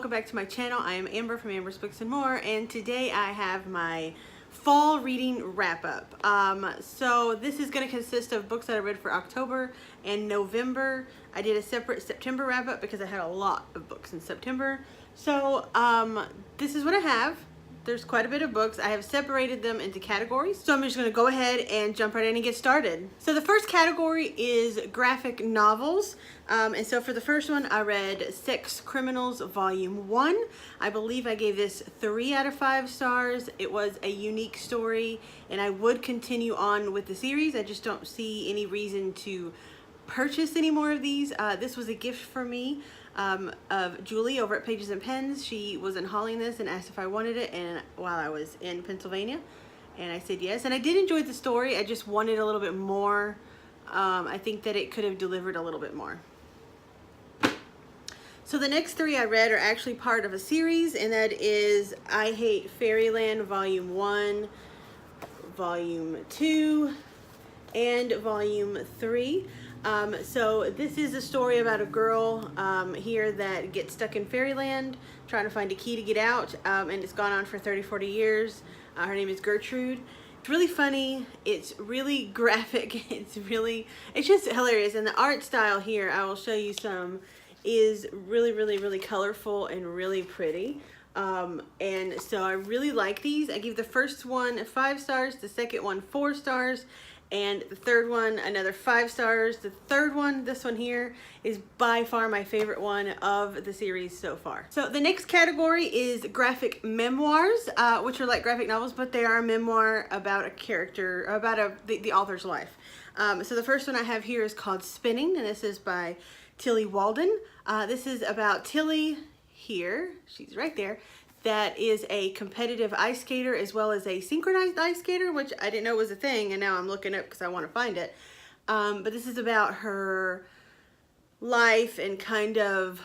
welcome back to my channel. I am Amber from Amber's Books and More, and today I have my fall reading wrap up. So this is going to consist of books that I read for October and November. I did a separate September wrap up because I had a lot of books in September. So this is what I have. There's quite a bit of books. I have separated them into categories. So I'm just gonna go ahead and jump right in and get started. So the first category is graphic novels. And so for the first one, I read Sex Criminals Volume 1. I believe I gave this 3 out of 5 stars. It was a unique story and I would continue on with the series. I just don't see any reason to purchase any more of these. This was a gift for me of Julie over at Pages and Pens. She was unhauling this and asked if I wanted it, and while I was in Pennsylvania, and I said yes. And I did enjoy the story. I just wanted a little bit more. I think that it could have delivered a little bit more. So the next 3 I read are actually part of a series, and that is I Hate Fairyland Volume 1, Volume 2, and Volume 3. So this is a story about a girl here that gets stuck in fairyland trying to find a key to get out, and it's gone on for 30-40 years. Her name is Gertrude. It's really funny, it's really graphic, it's just hilarious, and the art style here, I will show you some, is really colorful and really pretty. And so I really like these. I give the first one 5 stars, the second one 4 stars, and the third one another 5 stars. The third one, this one here, is by far my favorite one of the series so far. So the next category is graphic memoirs, which are like graphic novels, but they are a memoir about a character, about the author's life. So the first one I have here is called Spinning, and this is by Tilly Walden. This is about Tilly here, she's right there, that is a competitive ice skater as well as a synchronized ice skater, which I didn't know was a thing, and now I'm looking up because I want to find it. But this is about her life and kind of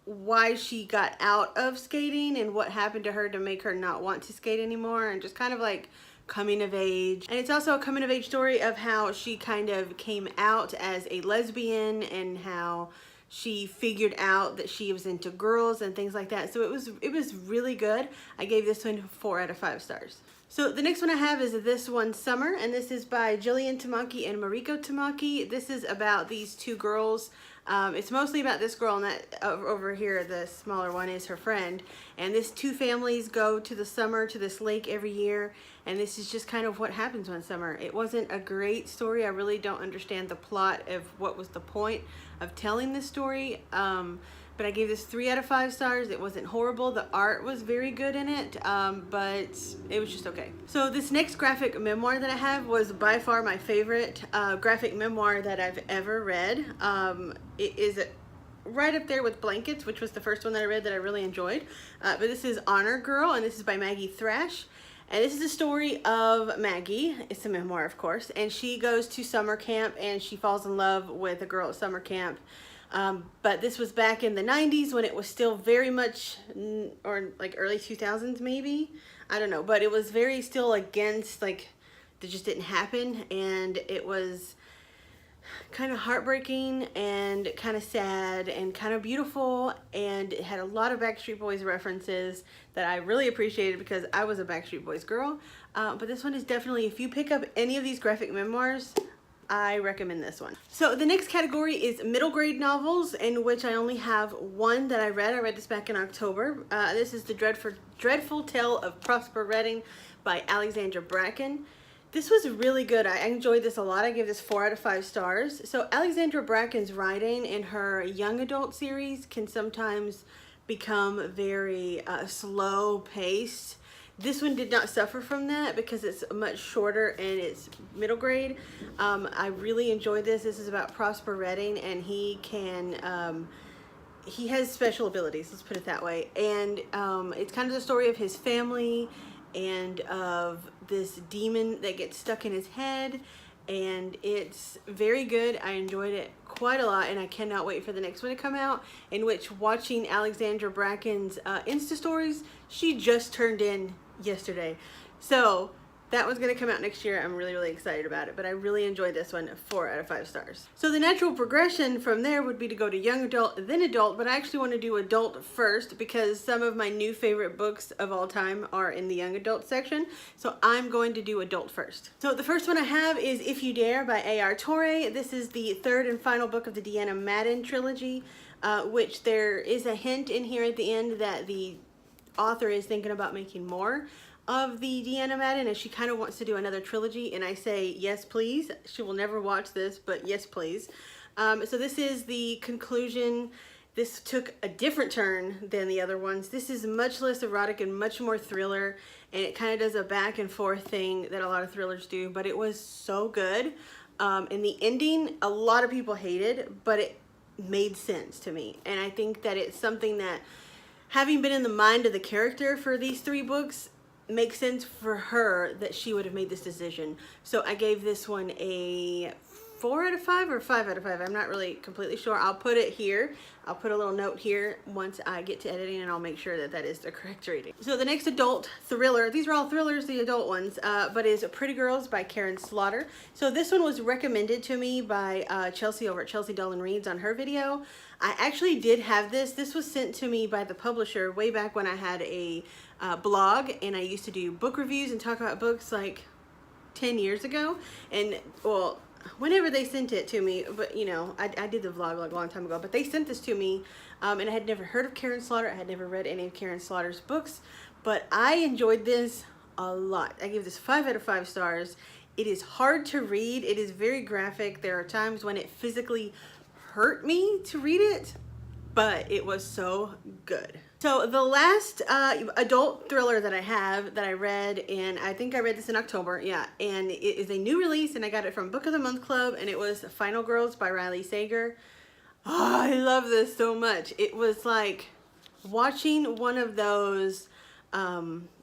why she got out of skating and what happened to her to make her not want to skate anymore, and just kind of like coming of age. And it's also a coming of age story of how she kind of came out as a lesbian and how she figured out that she was into girls and things like that. So it was really good. I gave this one 4 out of 5 stars. So the next one I have is this one, Summer, and this is by Jillian Tamaki and Mariko Tamaki. This is about these 2 girls. It's mostly about this girl, and that over here, the smaller one, is her friend. And these 2 families go to the summer to this lake every year, and this is just kind of what happens one summer. It wasn't a great story. I really don't understand the plot of what was the point of telling this story. But I gave this 3 out of 5 stars. It wasn't horrible. The art was very good in it, but it was just okay. So this next graphic memoir that I have was by far my favorite graphic memoir that I've ever read. It is right up there with Blankets, which was the first one that I read that I really enjoyed. But this is Honor Girl, and this is by Maggie Thrash. And this is the story of Maggie. It's a memoir, of course, and she goes to summer camp and she falls in love with a girl at summer camp. But this was back in the 90s when it was still very much, or like early 2000s maybe, I don't know, but it was very still against, like, that just didn't happen, and it was kind of heartbreaking and kind of sad and kind of beautiful, and it had a lot of Backstreet Boys references that I really appreciated because I was a Backstreet Boys girl. But this one is definitely, if you pick up any of these graphic memoirs, I recommend this one. So the next category is middle grade novels, in which I only have 1 that I read. I read this back in October. This is The Dreadful Tale of Prosper Redding by Alexandra Bracken. This was really good. I enjoyed this a lot. I gave this 4 out of 5 stars. So Alexandra Bracken's writing in her young adult series can sometimes become very slow paced. This one did not suffer from that because it's much shorter and it's middle grade. I really enjoyed this. This is about Prosper Redding, and he has special abilities, let's put it that way. And it's kind of the story of his family and of this demon that gets stuck in his head, and it's very good. I enjoyed it quite a lot, and I cannot wait for the next one to come out, in which, watching Alexandra Bracken's Insta stories, she just turned in yesterday. So That one's gonna come out next year. I'm really, really excited about it, but I really enjoyed this one. 4 out of 5 stars. So the natural progression from there would be to go to young adult, then adult, but I actually want to do adult first because some of my new favorite books of all time are in the young adult section. So I'm going to do adult first. So the first one I have is If You Dare by A.R. Torre. This is the 3rd and final book of the Deanna Madden trilogy, which there is a hint in here at the end that the author is thinking about making more of the Deanna Madden, and she kind of wants to do another trilogy, and I say yes please. She will never watch this, but yes please. So this is the conclusion. This took a different turn than the other ones. This is much less erotic and much more thriller, and it kind of does a back and forth thing that a lot of thrillers do, but it was so good. And the ending, a lot of people hated, but it made sense to me, and I think that it's something that, having been in the mind of the character for these 3 books, makes sense for her that she would have made this decision. So I gave this one a 4 out of 5 or 5 out of 5. I'm not really completely sure. I'll put it here. I'll put a little note here once I get to editing, and I'll make sure that that is the correct rating. So the next adult thriller, these are all thrillers, the adult ones, but is Pretty Girls by Karen Slaughter. So this one was recommended to me by Chelsea over at Chelsea Dolan Reads on her video. I actually did have this. This was sent to me by the publisher way back when I had a blog, and I used to do book reviews and talk about books like 10 years ago. And well, whenever they sent it to me, but you know, I did the vlog like a long time ago, but they sent this to me, and I had never heard of Karen Slaughter. I had never read any of Karen Slaughter's books, but I enjoyed this a lot. I gave this 5 out of 5 stars. It is hard to read. It is very graphic. There are times when it physically hurt me to read it, but it was so good. So the last adult thriller that I have that I read, and I think I read this in October, yeah, and it is a new release, and I got it from Book of the Month Club, and it was Final Girls by Riley Sager. Oh, I love this so much. It was like watching one of those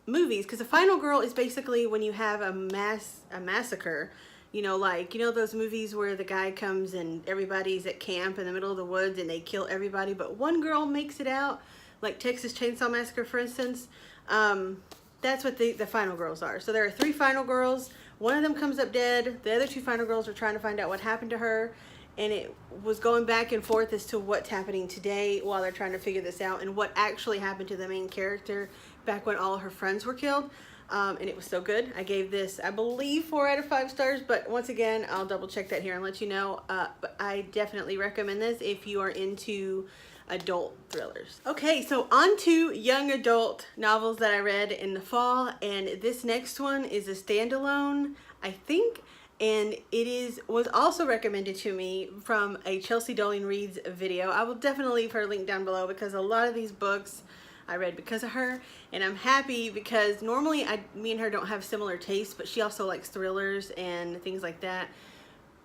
movies, because a final girl is basically when you have a massacre. You know, like, you know those movies where the guy comes and everybody's at camp in the middle of the woods and they kill everybody, but one girl makes it out, like Texas Chainsaw Massacre, for instance. That's what the final girls are. So there are 3 final girls. One of them comes up dead. The other 2 final girls are trying to find out what happened to her. And it was going back and forth as to what's happening today while they're trying to figure this out, and what actually happened to the main character back when all her friends were killed. And it was so good. I gave this, I believe, 4 out of 5 stars, but once again, I'll double check that here and let you know. But I definitely recommend this if you are into adult thrillers. Okay, so on to young adult novels that I read in the fall, and this next one is a standalone, I think, and it was also recommended to me from a Chelsea Dolan Reads video. I will definitely leave her link down below, because a lot of these books I read because of her, and I'm happy because normally me and her don't have similar tastes, but she also likes thrillers and things like that.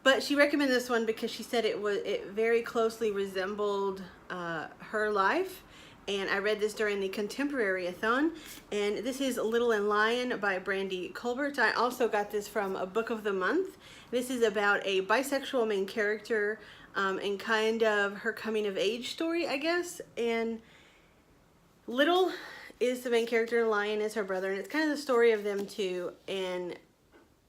But she recommended this one because she said it very closely resembled her life, and I read this during the Contemporary-a-thon, and this is Little and Lion by Brandy Colbert. I also got this from a Book of the Month. This is about a bisexual main character and kind of her coming of age story, I guess. And Little is the main character, and Lion is her brother, and it's kind of the story of them two. And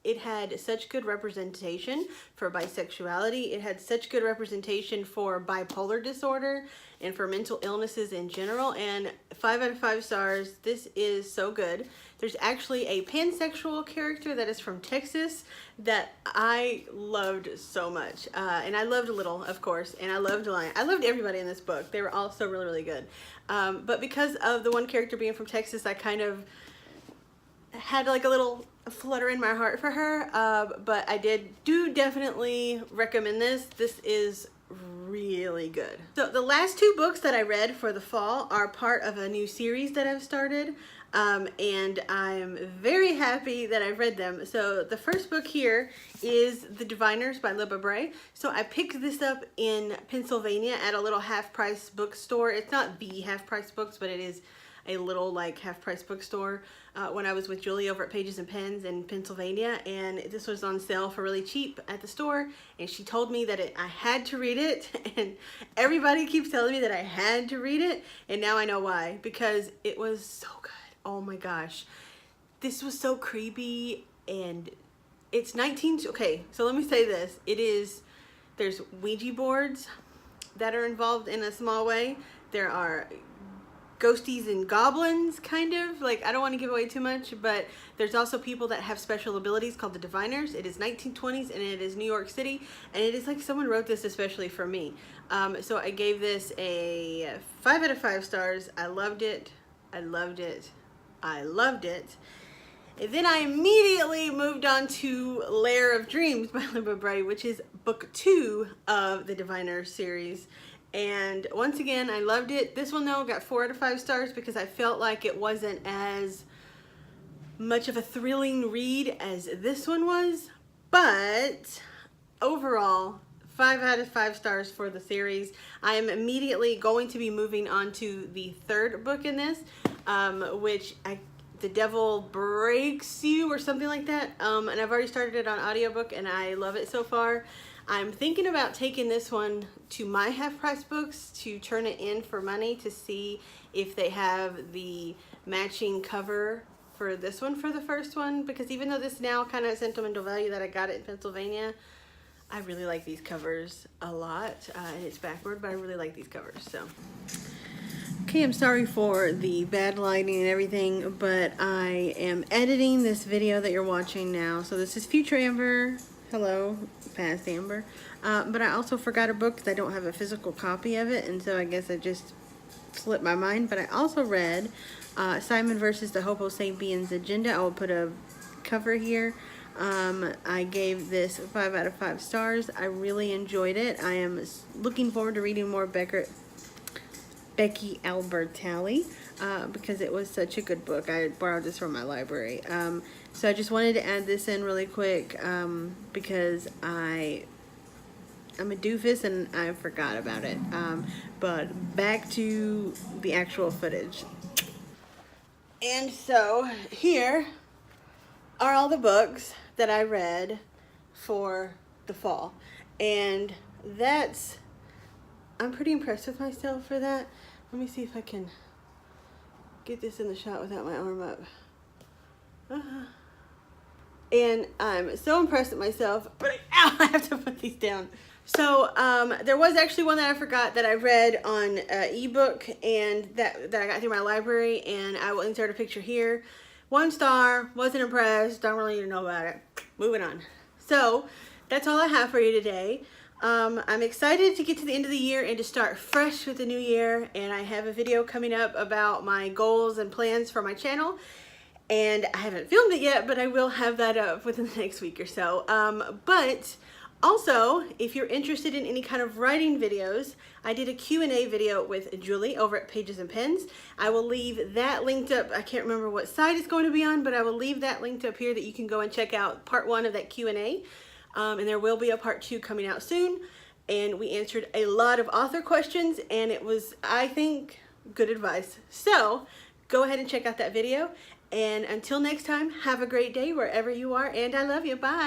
it had such good representation for bisexuality. It had such good representation for bipolar disorder and for mental illnesses in general. And 5 out of 5 stars. This is so good. There's actually a pansexual character that is from Texas that I loved so much. And I loved Little, of course, and I loved Lion. I loved everybody in this book. They were all so really, really good. But because of the one character being from Texas, I kind of had like a little flutter in my heart for her. But I do definitely recommend this. This is really good. So the last 2 books that I read for the fall are part of a new series that I've started. And I'm very happy that I've read them. So the first book here is The Diviners by Libba Bray. So I picked this up in Pennsylvania at a little half-price bookstore. It's not the half-price books, but it is a little like half-price bookstore when I was with Julie over at Pages and Pens in Pennsylvania, and this was on sale for really cheap at the store, and she told me that I had to read it, and everybody keeps telling me that I had to read it, and now I know why, because it was so good. Oh my gosh, this was so creepy. and it's 19, okay, so let me say this. There's Ouija boards that are involved in a small way. There are ghosties and goblins, kind of. Like, I don't want to give away too much, but there's also people that have special abilities called the diviners. It is 1920s, and it is New York City, and it is like someone wrote this especially for me. So I gave this a 5 out of 5 stars. I loved it. I loved it. I loved it. And then I immediately moved on to Lair of Dreams by Libba Bray, which is book 2 of the Diviner series. And once again, I loved it. This one, though, got 4 out of 5 stars because I felt like it wasn't as much of a thrilling read as this one was. But overall, 5 out of 5 stars for the series. I am immediately going to be moving on to the 3rd book in this, which The Devil Breaks You or something like that. And I've already started it on audiobook and I love it so far. I'm thinking about taking this one to My Half Price Books to turn it in for money to see if they have the matching cover for this one for the first one, because even though this now kind of has sentimental value that I got it in Pennsylvania, I really like these covers a lot. And it's backward, but I really like these covers. So okay, I'm sorry for the bad lighting and everything, but I am editing this video that you're watching now. So this is future Amber. Hello, past Amber. But I also forgot a book because I don't have a physical copy of it, and so I guess I just slipped my mind. But I also read Simon versus the Homo Sapiens Agenda. I will put a cover here. I gave this 5 out of 5 stars. I really enjoyed it. I am looking forward to reading more Becky Albertalli because it was such a good book. I borrowed this from my library. So I just wanted to add this in really quick because I'm a doofus and I forgot about it. But back to the actual footage. And so here are all the books that I read for the fall. And I'm pretty impressed with myself for that. Let me see if I can get this in the shot without my arm up. And I'm so impressed with myself, but I have to put these down. So there was actually one that I forgot that I read on ebook and that I got through my library, and I will insert a picture here. 1 star, wasn't impressed, don't really need to know about it. Moving on. So that's all I have for you today. I'm excited to get to the end of the year and to start fresh with the new year, and I have a video coming up about my goals and plans for my channel, and I haven't filmed it yet, but I will have that up within the next week or so. But also, if you're interested in any kind of writing videos, I did a Q&A video with Julie over at Pages and Pens. I will leave that linked up. I can't remember what site it's going to be on, but I will leave that linked up here that you can go and check out part 1 of that Q&A. And there will be a part 2 coming out soon. And we answered a lot of author questions, and it was, I think, good advice. So go ahead and check out that video. And until next time, have a great day wherever you are, and I love you. Bye.